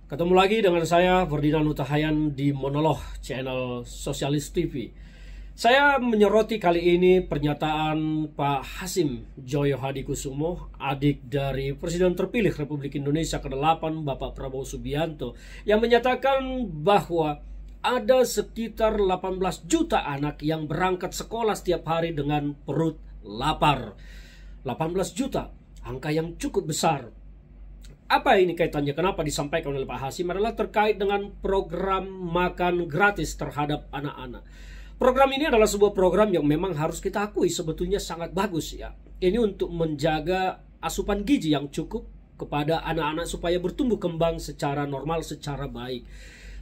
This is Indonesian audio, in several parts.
Ketemu lagi dengan saya Ferdinand Hutahayan di Monolog channel Sosialis TV. Saya menyoroti kali ini pernyataan Pak Hasim Joyo Hadikusumo, adik dari Presiden terpilih Republik Indonesia ke-8 Bapak Prabowo Subianto, yang menyatakan bahwa ada sekitar 18 juta anak yang berangkat sekolah setiap hari dengan perut lapar. 18 juta, angka yang cukup besar. Apa ini kaitannya? Kenapa disampaikan oleh Pak Hasim? Adalah terkait dengan program makan gratis terhadap anak-anak. Program ini adalah sebuah program yang memang harus kita akui sebetulnya sangat bagus ya. Ini untuk menjaga asupan gizi yang cukup kepada anak-anak supaya bertumbuh kembang secara normal, secara baik.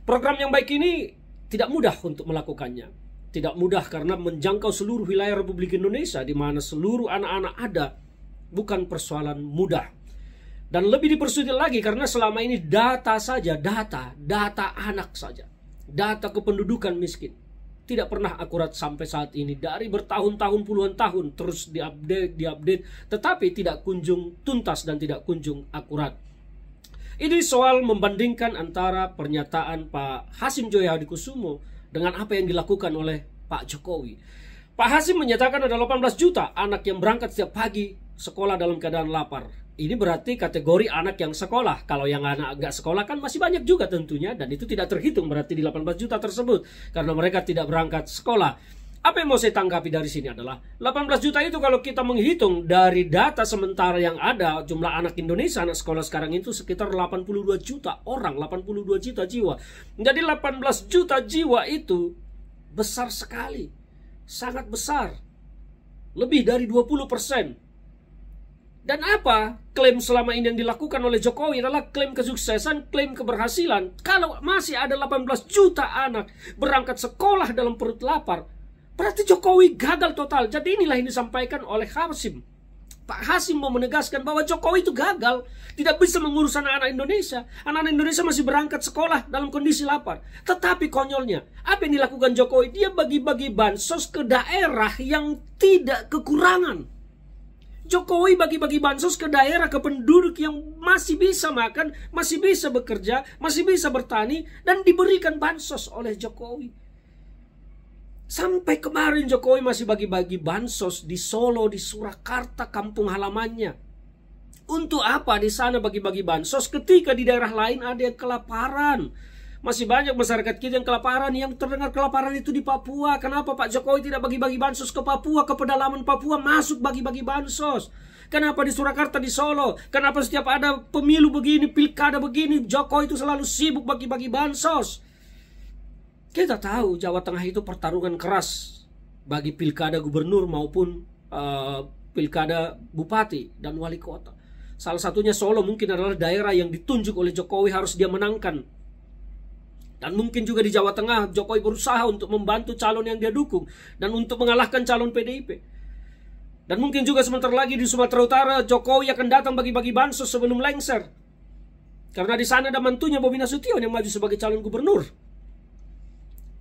Program yang baik ini tidak mudah untuk melakukannya. Tidak mudah karena menjangkau seluruh wilayah Republik Indonesia di mana seluruh anak-anak ada. Bukan persoalan mudah. Dan lebih dipersulit lagi karena selama ini data saja, data anak saja, data kependudukan miskin tidak pernah akurat sampai saat ini. Dari bertahun-tahun, puluhan tahun terus diupdate, tetapi tidak kunjung tuntas dan tidak kunjung akurat. Ini soal membandingkan antara pernyataan Pak Hasim Joyo Hadikusumo dengan apa yang dilakukan oleh Pak Jokowi. Pak Hasim menyatakan ada 18 juta anak yang berangkat setiap pagi sekolah dalam keadaan lapar. Ini berarti kategori anak yang sekolah. Kalau yang anak nggak sekolah kan masih banyak juga tentunya. Dan itu tidak terhitung berarti di 18 juta tersebut. Karena mereka tidak berangkat sekolah. Apa yang mau saya tanggapi dari sini adalah 18 juta itu kalau kita menghitung dari data sementara yang ada, jumlah anak Indonesia, anak sekolah sekarang itu sekitar 82 juta orang, 82 juta jiwa. Jadi 18 juta jiwa itu besar sekali. Sangat besar. Lebih dari 20%. Dan apa klaim selama ini yang dilakukan oleh Jokowi adalah klaim kesuksesan, klaim keberhasilan. Kalau masih ada 18 juta anak berangkat sekolah dalam perut lapar, berarti Jokowi gagal total. Jadi inilah yang disampaikan oleh Hasim. Pak Hasim mau menegaskan bahwa Jokowi itu gagal. Tidak bisa mengurus anak-anak Indonesia. Anak-anak Indonesia masih berangkat sekolah dalam kondisi lapar. Tetapi konyolnya, apa yang dilakukan Jokowi? Dia bagi-bagi bansos ke daerah yang tidak kekurangan. Jokowi bagi-bagi bansos ke daerah, ke penduduk yang masih bisa makan, masih bisa bekerja, masih bisa bertani, dan diberikan bansos oleh Jokowi. Sampai kemarin Jokowi masih bagi-bagi bansos di Solo, di Surakarta, kampung halamannya. Untuk apa di sana bagi-bagi bansos ketika di daerah lain ada yang kelaparan? Masih banyak masyarakat kita yang kelaparan, yang terdengar kelaparan itu di Papua. Kenapa Pak Jokowi tidak bagi-bagi bansos ke Papua, ke pedalaman Papua, masuk bagi-bagi bansos? Kenapa di Surakarta, di Solo? Kenapa setiap ada pemilu begini, pilkada begini, Jokowi itu selalu sibuk bagi-bagi bansos? Kita tahu Jawa Tengah itu pertarungan keras bagi pilkada gubernur maupun pilkada bupati dan wali kota. Salah satunya Solo mungkin adalah daerah yang ditunjuk oleh Jokowi harus dia menangkan. Dan mungkin juga di Jawa Tengah Jokowi berusaha untuk membantu calon yang dia dukung dan untuk mengalahkan calon PDIP. Dan mungkin juga sebentar lagi di Sumatera Utara Jokowi akan datang bagi-bagi bansos sebelum lengser. Karena di sana ada mantunya Bobi Nasution yang maju sebagai calon gubernur.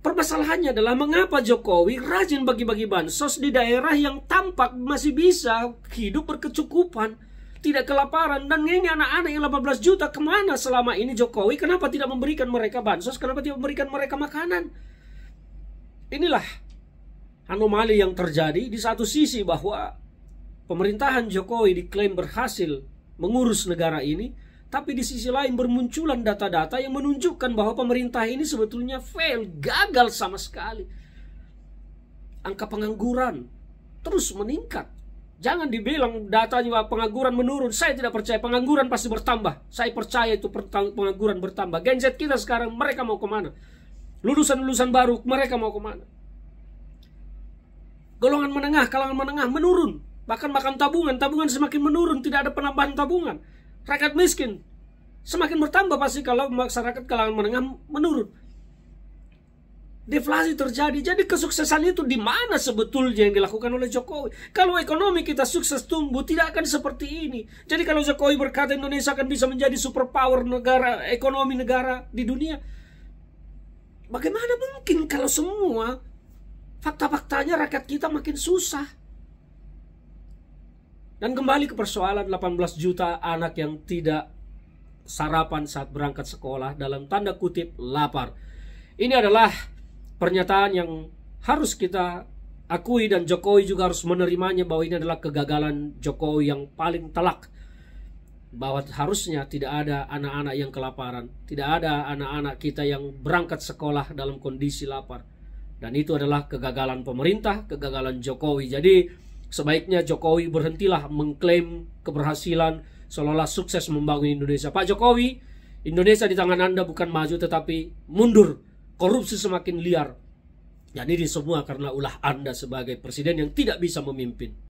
Permasalahannya adalah mengapa Jokowi rajin bagi-bagi bansos di daerah yang tampak masih bisa hidup berkecukupan, tidak kelaparan. Dan ini anak-anak yang 18 juta kemana selama ini Jokowi? Kenapa tidak memberikan mereka bansos? Kenapa tidak memberikan mereka makanan? Inilah anomali yang terjadi. Di satu sisi bahwa pemerintahan Jokowi diklaim berhasil mengurus negara ini, tapi di sisi lain bermunculan data-data yang menunjukkan bahwa pemerintah ini sebetulnya fail, gagal sama sekali. Angka pengangguran terus meningkat. Jangan dibilang datanya pengangguran menurun. Saya tidak percaya, pengangguran pasti bertambah. Saya percaya itu pengangguran bertambah. Gen Z kita sekarang mereka mau kemana? Lulusan-lulusan baru mereka mau kemana? Golongan menengah, kalangan menengah menurun. Bahkan makan tabungan semakin menurun. Tidak ada penambahan tabungan. Rakyat miskin semakin bertambah pasti kalau masyarakat kalangan menengah menurun. Deflasi terjadi. Jadi kesuksesan itu di mana sebetulnya yang dilakukan oleh Jokowi? Kalau ekonomi kita sukses tumbuh, tidak akan seperti ini. Jadi kalau Jokowi berkata Indonesia akan bisa menjadi superpower negara, ekonomi negara di dunia, bagaimana mungkin kalau semua fakta-faktanya rakyat kita makin susah? Dan kembali ke persoalan 18 juta anak yang tidak sarapan saat berangkat sekolah, dalam tanda kutip lapar. Ini adalah pernyataan yang harus kita akui, dan Jokowi juga harus menerimanya bahwa ini adalah kegagalan Jokowi yang paling telak. Bahwa harusnya tidak ada anak-anak yang kelaparan, tidak ada anak-anak kita yang berangkat sekolah dalam kondisi lapar. Dan itu adalah kegagalan pemerintah, kegagalan Jokowi. Jadi sebaiknya Jokowi berhentilah mengklaim keberhasilan seolah-olah sukses membangun Indonesia. Pak Jokowi, Indonesia di tangan Anda bukan maju tetapi mundur. Korupsi semakin liar. Dan ini semua karena ulah Anda sebagai presiden yang tidak bisa memimpin.